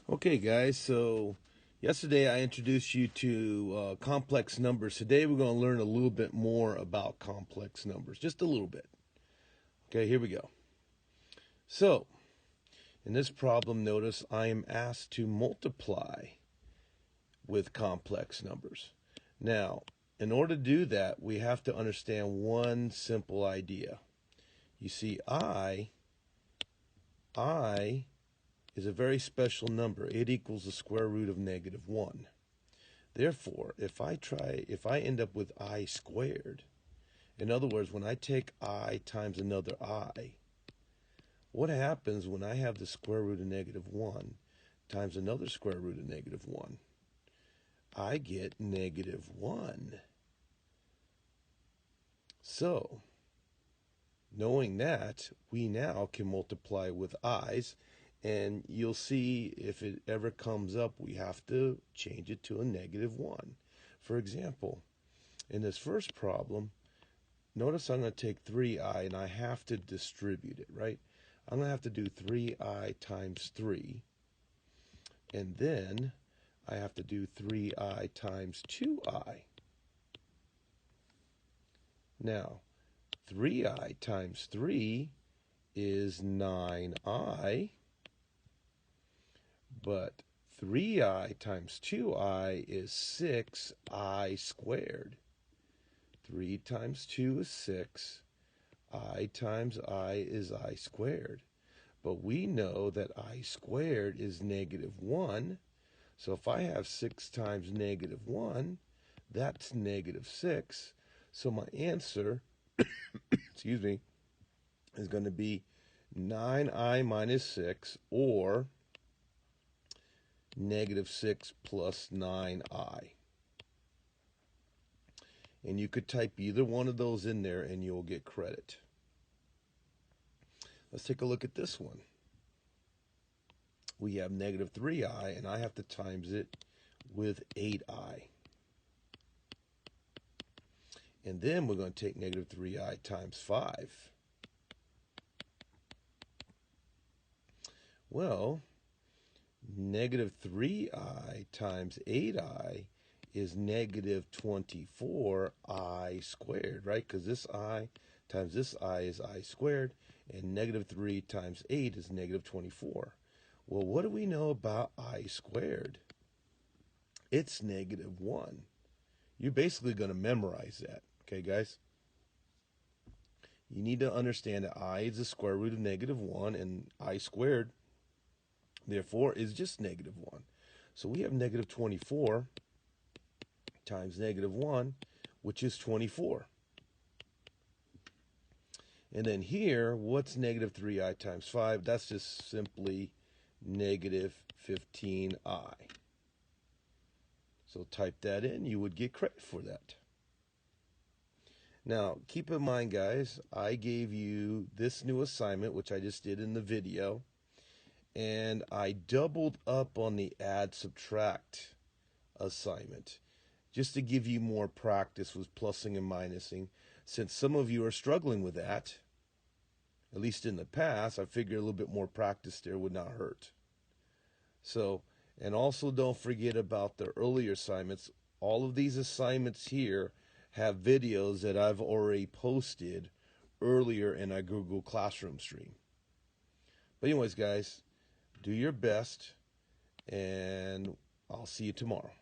Okay, guys, so yesterday I introduced you to complex numbers. Today we're going to learn a little bit more about complex numbers, just a little bit. Okay, here we go. So, in this problem, notice I am asked to multiply with complex numbers. Now, in order to do that, we have to understand one simple idea. You see, I is a very special number. It equals the square root of -1. Therefore, if I end up with I squared, in other words, when I take I times another I, what happens when I have the square root of -1 times another square root of -1? I get -1. So, knowing that, we now can multiply with i's, and you'll see if it ever comes up, we have to change it to a -1. For example, in this first problem, notice I'm going to take 3i and I have to distribute it, right? I'm going to have to do 3i times 3. And then I have to do 3i times 2i. Now, 3i times 3 is 9i. But 3i times 2i is 6i squared. 3 times 2 is 6. I times I is I squared. But we know that I squared is -1. So if I have 6 times -1, that's -6. So my answer, excuse me, is going to be 9i minus 6, or -6 plus 9i. And you could type either one of those in there and you'll get credit. Let's take a look at this one. We have -3i, and I have to times it with 8i. And then we're going to take -3i times 5. Well, -3i times 8i is -24i squared, right? Because this I times this I is I squared, and -3 times 8 is -24. Well, what do we know about I squared? It's -1. You're basically going to memorize that, okay, guys? You need to understand that I is the square root of -1, and I squared, therefore, is just -1. So we have -24 times -1, which is 24. And then here, what's -3i times 5? That's just simply -15i. So type that in, you would get credit for that. Now, keep in mind, guys, I gave you this new assignment, which I just did in the video, and I doubled up on the add subtract assignment just to give you more practice with plussing and minusing. Since some of you are struggling with that, at least in the past, I figured a little bit more practice there would not hurt. So, and also don't forget about the earlier assignments. All of these assignments here have videos that I've already posted earlier in our Google Classroom stream. But anyways, guys, do your best, and I'll see you tomorrow.